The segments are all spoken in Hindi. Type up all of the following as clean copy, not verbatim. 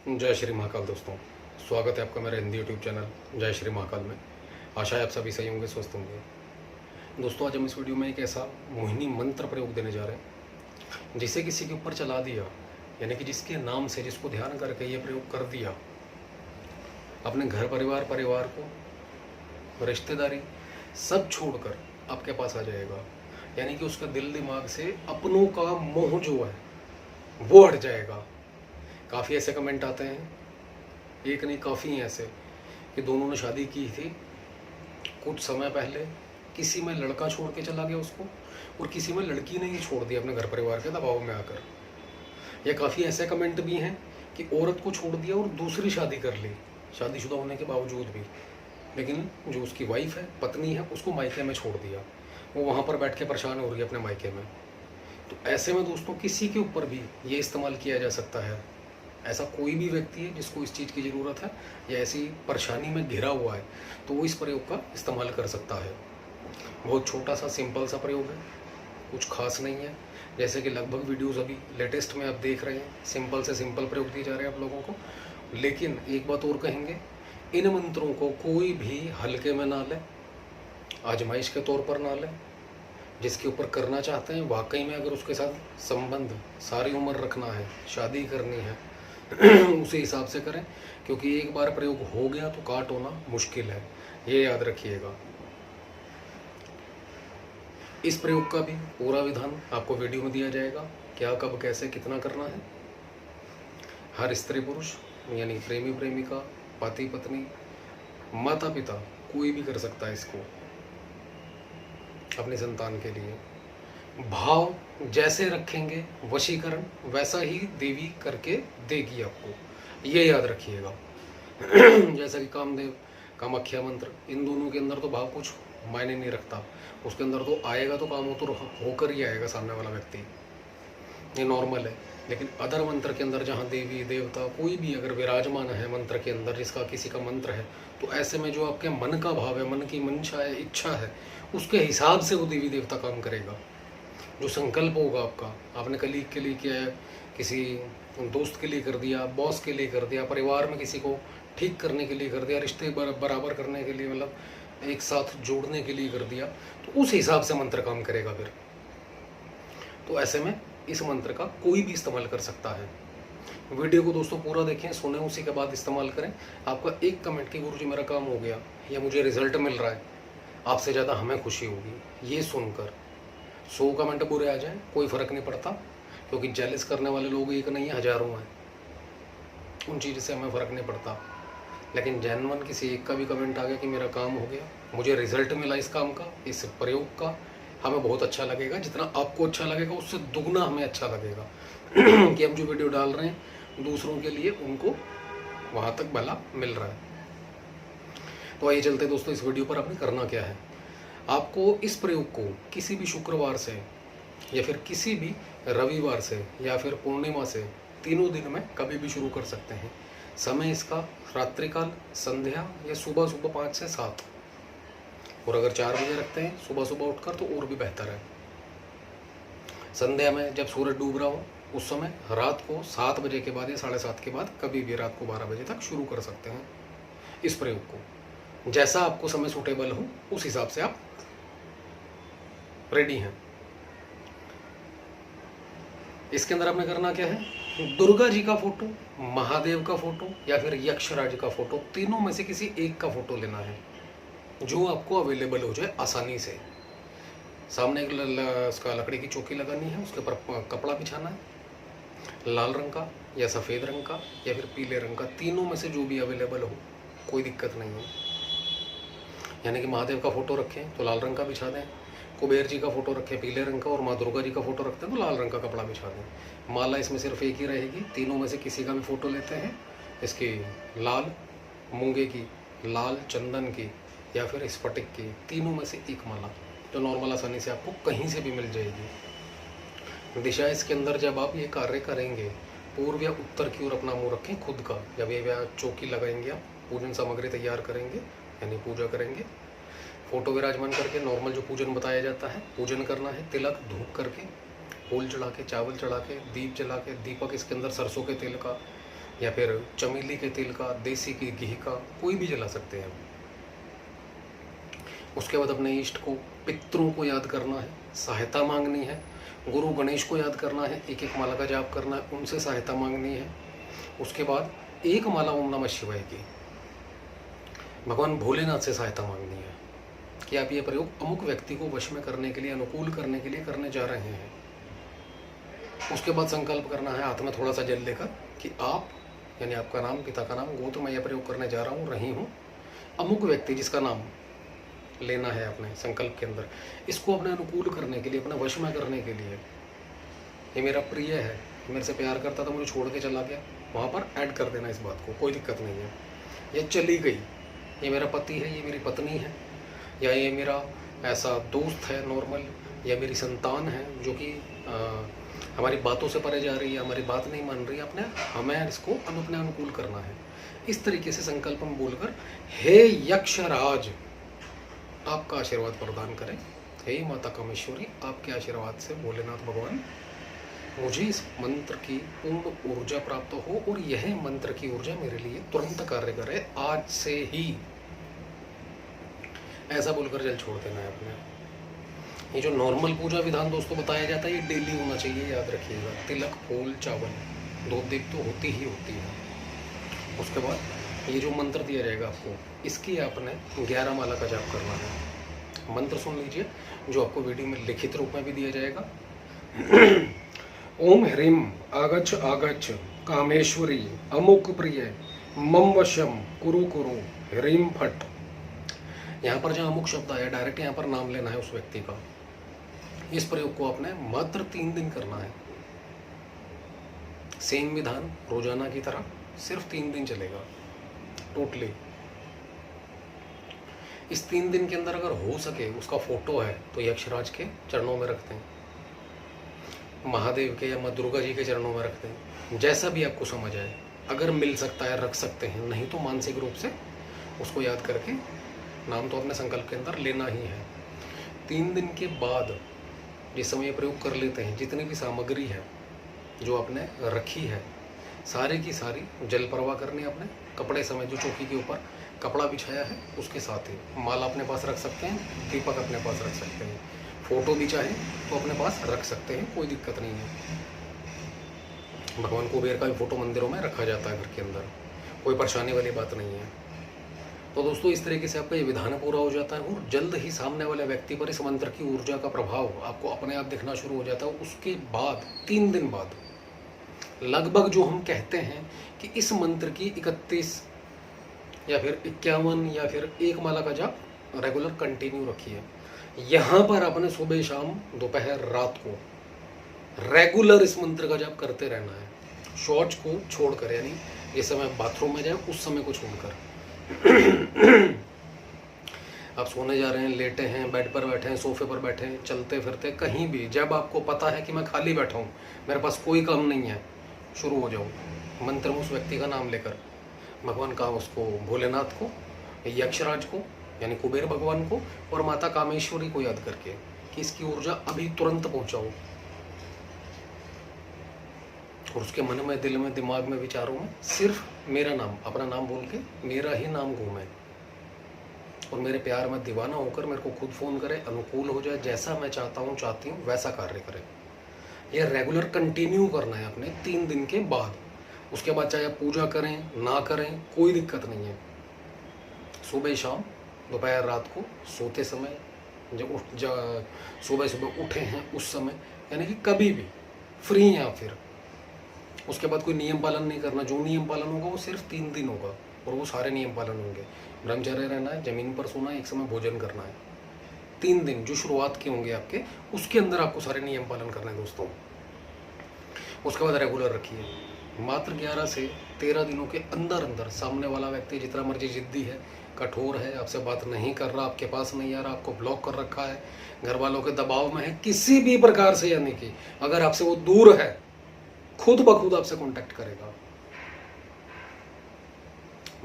जय श्री महाकाल दोस्तों, स्वागत है आपका मेरे हिंदी यूट्यूब चैनल जय श्री महाकाल में। आशा है आप सभी सही होंगे, स्वस्थ होंगे। दोस्तों, आज हम इस वीडियो में एक ऐसा मोहिनी मंत्र प्रयोग देने जा रहे हैं जिसे किसी के ऊपर चला दिया, यानी कि जिसके नाम से, जिसको ध्यान करके ये प्रयोग कर दिया, अपने घर परिवार को, रिश्तेदारी सब छोड़कर आपके पास आ जाएगा। यानी कि उसका दिल दिमाग से अपनों का मोह जो है वो हट जाएगा। काफ़ी ऐसे कमेंट आते हैं, एक नहीं काफ़ी हैं ऐसे, कि दोनों ने शादी की थी, कुछ समय पहले किसी में लड़का छोड़ के चला गया उसको, और किसी में लड़की ने ही छोड़ दिया अपने घर परिवार के दबाव में आकर। या काफ़ी ऐसे कमेंट भी हैं कि औरत को छोड़ दिया और दूसरी शादी कर ली, शादीशुदा होने के बावजूद भी, लेकिन जो उसकी वाइफ है, पत्नी है, उसको मायके में छोड़ दिया, वो वहाँ पर बैठ के परेशान हो रही है अपने मायके में। तो ऐसे में दोस्तों, किसी के ऊपर भी ये इस्तेमाल किया जा सकता है। ऐसा कोई भी व्यक्ति है जिसको इस चीज़ की ज़रूरत है या ऐसी परेशानी में घिरा हुआ है, तो वो इस प्रयोग का इस्तेमाल कर सकता है। बहुत छोटा सा सिंपल सा प्रयोग है, कुछ खास नहीं है। जैसे कि लगभग वीडियोस अभी लेटेस्ट में आप देख रहे हैं, सिंपल से सिंपल प्रयोग दिए जा रहे हैं आप लोगों को। लेकिन एक बात और कहेंगे, इन मंत्रों को कोई भी हल्के में ना ले, आजमाइश के तौर पर ना ले। जिसके ऊपर करना चाहते हैं, वाकई में अगर उसके साथ संबंध सारी उम्र रखना है, शादी करनी है, उसी हिसाब से करें, क्योंकि एक बार प्रयोग हो गया तो काट होना मुश्किल है, ये याद रखिएगा। इस प्रयोग का भी पूरा विधान आपको वीडियो में दिया जाएगा, क्या, कब, कैसे, कितना करना है। हर स्त्री पुरुष यानी प्रेमी प्रेमिका, पति पत्नी, माता पिता, कोई भी कर सकता है इसको अपनी संतान के लिए। भाव जैसे रखेंगे, वशीकरण वैसा ही देवी करके देगी आपको, ये याद रखिएगा। जैसा कि कामदेव, कामाख्या मंत्र, इन दोनों के अंदर तो भाव कुछ मायने नहीं रखता, उसके अंदर तो आएगा तो काम तो होकर ही आएगा सामने वाला व्यक्ति, ये नॉर्मल है। लेकिन अदर मंत्र के अंदर जहाँ देवी देवता कोई भी अगर विराजमान है मंत्र के अंदर, जिसका किसी का मंत्र है, तो ऐसे में जो आपके मन का भाव है, मन की मंशा है, इच्छा है, उसके हिसाब से वो देवी देवता काम करेगा। जो संकल्प होगा आपका, आपने कलीग के लिए किया है, किसी दोस्त के लिए कर दिया, बॉस के लिए कर दिया, परिवार में किसी को ठीक करने के लिए कर दिया, रिश्ते बराबर करने के लिए, मतलब एक साथ जोड़ने के लिए कर दिया, तो उस हिसाब से मंत्र काम करेगा फिर। तो ऐसे में इस मंत्र का कोई भी इस्तेमाल कर सकता है। वीडियो को दोस्तों पूरा देखें, सुने, उसी के बाद इस्तेमाल करें। आपका एक कमेंट कि गुरुजी मेरा काम हो गया या मुझे रिजल्ट मिल रहा है, आपसे ज़्यादा हमें खुशी होगी ये सुनकर। 100 कमेंट बुरे आ जाएं, कोई फ़र्क नहीं पड़ता, क्योंकि जेलिस करने वाले लोग एक नहीं है, हज़ारों हैं, उन चीज़ से हमें फ़र्क नहीं पड़ता। लेकिन जेन्युइन किसी एक का भी कमेंट आ गया कि मेरा काम हो गया, मुझे रिजल्ट मिला इस काम का, इस प्रयोग का, हमें बहुत अच्छा लगेगा। जितना आपको अच्छा लगेगा उससे दुगना हमें अच्छा लगेगा कि हम जो वीडियो डाल रहे हैं दूसरों के लिए, उनको वहाँ तक भला मिल रहा है। तो आइए चलते दोस्तों, इस वीडियो पर आपने करना क्या है। आपको इस प्रयोग को किसी भी शुक्रवार से या फिर किसी भी रविवार से या फिर पूर्णिमा से, तीनों दिन में कभी भी शुरू कर सकते हैं। समय इसका रात्रिकाल, संध्या या सुबह 5 से 7, और अगर 4 बजे रखते हैं सुबह उठकर तो और भी बेहतर है। संध्या में जब सूरज डूब रहा हो उस समय, रात को 7 बजे के बाद या 7:30 के बाद, कभी भी रात को 12 बजे तक शुरू कर सकते हैं इस प्रयोग को। जैसा आपको समय सूटेबल हो उस हिसाब से आप रेडी हैं। इसके अंदर आपने करना क्या है, दुर्गा जी का फोटो, महादेव का फोटो या फिर यक्षराज का फोटो, तीनों में से किसी एक का फोटो लेना है जो आपको अवेलेबल हो जाए आसानी से। सामने एक उसका लकड़ी की चौकी लगानी है, उसके ऊपर कपड़ा बिछाना है, लाल रंग का या सफ़ेद रंग का या फिर पीले रंग का, तीनों में से जो भी अवेलेबल हो, कोई दिक्कत नहीं है। यानी कि महादेव का फोटो रखें तो लाल रंग का बिछा दें, कुबेर जी का फोटो रखें पीले रंग का, और माँ दुर्गा जी का फोटो रखते हैं तो लाल रंग का कपड़ा बिछा दें। माला इसमें सिर्फ एक ही रहेगी, तीनों में से किसी का भी फोटो लेते हैं, इसकी लाल मूंगे की, लाल चंदन की या फिर स्फटिक की, तीनों में से एक माला, जो नॉर्मल आसानी से आपको कहीं से भी मिल जाएगी। दिशा इसके अंदर जब आप ये कार्य करेंगे, पूर्व या उत्तर की ओर अपना मुँह रखें खुद का। जब ये चौकी लगाएंगे, आप पूजन सामग्री तैयार करेंगे यानी पूजा करेंगे, फोटो विराजमान करके नॉर्मल जो पूजन बताया जाता है पूजन करना है। तिलक धूप करके, फूल चढ़ा के, चावल चढ़ा के, दीप जला के, दीपक इसके अंदर सरसों के तेल का या फिर चमेली के तेल का, देसी घी का, कोई भी जला सकते हैं। उसके बाद अपने इष्ट को, पितरों को याद करना है, सहायता मांगनी है। गुरु गणेश को याद करना है, एक एक माला का जाप करना है, उनसे सहायता मांगनी है। उसके बाद एक माला ओम नमः शिवाय की भगवान भोलेनाथ से सहायता मांगनी है कि आप ये प्रयोग अमुक व्यक्ति को वश में करने के लिए, अनुकूल करने के लिए करने जा रहे हैं। उसके बाद संकल्प करना है हाथ में थोड़ा सा जल लेकर कि आप, यानी आपका नाम, पिता का नाम, गोत्र, मैं यह प्रयोग करने जा रहा हूँ, रही हूँ, अमुक व्यक्ति जिसका नाम लेना है अपने संकल्प के अंदर, इसको अपने अनुकूल करने के लिए, अपना वश में करने के लिए, ये मेरा प्रिय है, मेरे से प्यार करता था, मुझे छोड़ के चला गया, वहाँ पर ऐड कर देना इस बात को, कोई दिक्कत नहीं है। ये चली गई, ये मेरा पति है, ये मेरी पत्नी है, या ये मेरा ऐसा दोस्त है नॉर्मल, या मेरी संतान है जो कि हमारी बातों से परे जा रही है, हमारी बात नहीं मान रही है, अपने हमें इसको अपने अनुकूल करना है। इस तरीके से संकल्प हम बोलकर हे यक्षराज आपका आशीर्वाद प्रदान करें, हे माता कामेश्वरी आपके आशीर्वाद से भोलेनाथ भगवान मुझे इस मंत्र की पूर्ण ऊर्जा प्राप्त हो और यह मंत्र की ऊर्जा मेरे लिए तुरंत कार्य करे आज से ही, ऐसा बोलकर जल छोड़ देना है अपने। ये जो नॉर्मल पूजा विधान दोस्तों बताया जाता है, ये डेली होना चाहिए, याद रखिएगा। तिलक, फूल, चावल, धूप दीप तो होती ही होती है। उसके बाद ये जो मंत्र दिया जाएगा आपको, इसकी आपने 11 माला का जाप करना है। मंत्र सुन लीजिए, जो आपको वीडियो में लिखित रूप में भी दिया जाएगा। ओम ह्रीम आगच्छ आगच्छ कामेश्वरी अमुक प्रिय मम वशम कुरु कुरु ह्रीम फट। यहाँ पर जहाँ अमुक शब्द आया, डायरेक्ट यहाँ पर नाम लेना है उस व्यक्ति का। इस प्रयोग को आपने मात्र 3 दिन करना है। सेम विधान रोजाना की तरह, सिर्फ 3 दिन चलेगा टोटली। इस 3 दिन के अंदर अगर हो सके, उसका फोटो है तो यक्षराज के चरणों में रखते हैं, महादेव के या माँ दुर्गा जी के चरणों में रखते हैं, जैसा भी आपको समझ आए। अगर मिल सकता है रख सकते हैं, नहीं तो मानसिक रूप से उसको याद करके नाम तो अपने संकल्प के अंदर लेना ही है। 3 दिन के बाद जिस समय प्रयोग कर लेते हैं, जितनी भी सामग्री है जो आपने रखी है, सारी की सारी जल प्रवाह करनी है अपने कपड़े समय, जो चौकी के ऊपर कपड़ा बिछाया है उसके साथ ही। माला अपने पास रख सकते हैं, दीपक अपने पास रख सकते हैं, फोटो भी चाहे तो अपने पास रख सकते हैं, कोई दिक्कत नहीं है। भगवान कुबेर का भी फोटो मंदिरों में रखा जाता है घर के अंदर, कोई परेशानी वाली बात नहीं है। तो दोस्तों इस तरीके से आपका ये विधान पूरा हो जाता है और जल्द ही सामने वाले व्यक्ति पर इस मंत्र की ऊर्जा का प्रभाव आपको अपने आप दिखना शुरू हो जाता है। उसके बाद 3 दिन बाद लगभग जो हम कहते हैं कि इस मंत्र की 31 या फिर 51 या फिर 1 माला का जाप रेगुलर कंटिन्यू रखिए। यहाँ पर आपने सुबह शाम दोपहर रात को रेगुलर इस मंत्र का जाप करते रहना है, शौच को छोड़कर, यानी जिस समय बाथरूम में जाए उस समय को छोड़कर। आप सोने जा रहे हैं, लेटे हैं, बेड पर बैठे हैं, सोफे पर बैठे हैं, चलते फिरते कहीं भी, जब आपको पता है कि मैं खाली बैठा हूँ, मेरे पास कोई काम नहीं है, शुरू हो जाओ मंत्र में उस व्यक्ति का नाम लेकर, भगवान का, उसको भोलेनाथ को, यक्षराज को यानी कुबेर भगवान को और माता कामेश्वरी को याद करके कि इसकी ऊर्जा अभी तुरंत पहुंचाओ। और उसके मन में, दिल में, दिमाग में, विचारों में सिर्फ मेरा नाम, अपना नाम बोल के मेरा ही नाम घूमे और मेरे प्यार में दीवाना होकर मेरे को खुद फ़ोन करे, अनुकूल हो जाए, जैसा मैं चाहता हूँ, चाहती हूँ वैसा कार्य करे। यह रेगुलर कंटिन्यू करना है अपने 3 दिन के बाद। उसके बाद चाहे आप पूजा करें ना करें, कोई दिक्कत नहीं है। सुबह शाम दोपहर रात को सोते समय, जब सुबह सुबह उठे हैं उस समय, यानी कि कभी भी फ्री हैं आप। फिर उसके बाद कोई नियम पालन नहीं करना, जो नियम पालन होगा वो सिर्फ 3 दिन होगा और वो सारे नियम पालन होंगे। ब्रह्मचर्य रहना है, जमीन पर सोना है, एक समय भोजन करना है। 3 दिन जो शुरुआत के होंगे आपके, उसके अंदर आपको सारे नियम पालन करना है दोस्तों। उसके बाद रेगुलर रखिए। मात्र 11 से 13 दिनों के अंदर अंदर सामने वाला व्यक्ति जितना मर्जी जिद्दी है, कठोर है, आपसे बात नहीं कर रहा, आपके पास नहीं आ रहा, आपको ब्लॉक कर रखा है, घर वालों के दबाव में है, किसी भी प्रकार से, यानी कि अगर आपसे वो दूर है, खुद ब खुद आपसे कांटेक्ट करेगा।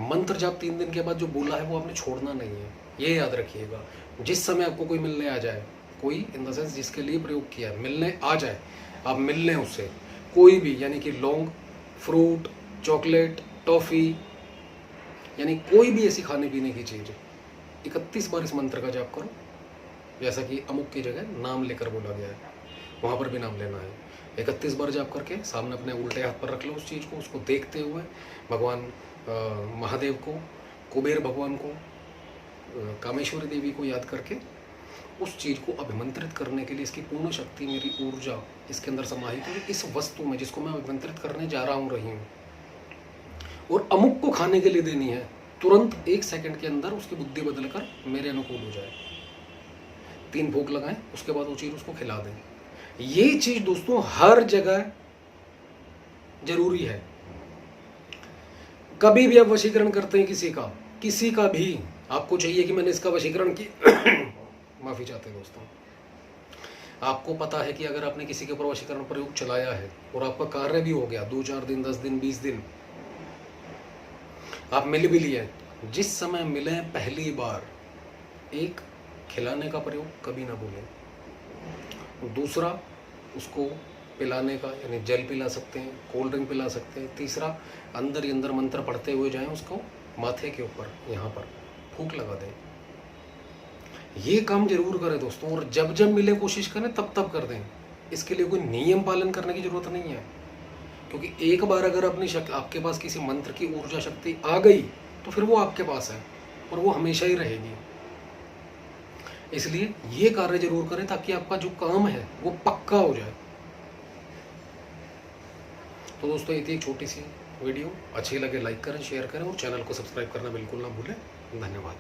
मंत्र जाप 3 दिन के बाद जो बोला है वो आपने छोड़ना नहीं है, ये याद रखिएगा। जिस समय आपको कोई मिलने आ जाए, कोई इन द सेंस जिसके लिए प्रयोग किया है, मिलने आ जाए, आप मिल लें उससे, कोई भी, यानी कि लौंग, फ्रूट, चॉकलेट, टॉफ़ी, यानी कोई भी ऐसी खाने पीने की चीज़ 31 बार इस मंत्र का जाप करो। जैसा कि अमुक की जगह नाम लेकर बोला गया है, वहाँ पर भी नाम लेना है। 31 बार जाप करके सामने अपने उल्टे हाथ पर रख लो उस चीज़ को, उसको देखते हुए भगवान महादेव को, कुबेर भगवान को, कामेश्वरी देवी को याद करके उस चीज़ को अभिमंत्रित करने के लिए इसकी पूर्ण शक्ति, मेरी ऊर्जा इसके अंदर समाहित है इस वस्तु में जिसको मैं अभिमंत्रित करने जा रहा हूँ रही हूँ, और अमुक को खाने के लिए देनी है। तुरंत 1 सेकंड के अंदर उसकी बुद्धि बदलकर मेरे अनुकूल हो जाए। 3 भोग लगाएं, उसके बाद वो चीज़ उसको खिला दें। ये चीज़ दोस्तों हर जगह जरूरी है। कभी भी आप वशीकरण करते हैं किसी का भी, आपको चाहिए कि मैंने इसका वशीकरण की माफ़ी चाहते हैं दोस्तों, आपको पता है कि अगर आपने किसी के ऊपर वशीकरण प्रयोग चलाया है और आपका कार्य भी हो गया 2-4 दिन, 10 दिन, 20 दिन, आप मिल भी लिए, जिस समय मिले पहली बार एक खिलाने का प्रयोग कभी ना भूलें। दूसरा, उसको पिलाने का, यानी जल पिला सकते हैं, कोल्ड ड्रिंक पिला सकते हैं। तीसरा, अंदर ही अंदर मंत्र पढ़ते हुए जाएं, उसको माथे के ऊपर यहाँ पर फूंक लगा दें। ये काम जरूर करें दोस्तों, और जब जब मिले कोशिश करें तब कर दें। इसके लिए कोई नियम पालन करने की जरूरत नहीं है, क्योंकि एक बार अगर अपनी आपके पास किसी मंत्र की ऊर्जा शक्ति आ गई तो फिर वो आपके पास है और वो हमेशा ही रहेगी। इसलिए ये कार्य जरूर करें ताकि आपका जो काम है वो पक्का हो जाए। तो दोस्तों, ये थी एक छोटी सी वीडियो। अच्छी लगे लाइक करें, शेयर करें और चैनल को सब्सक्राइब करना बिल्कुल ना भूलें। धन्यवाद।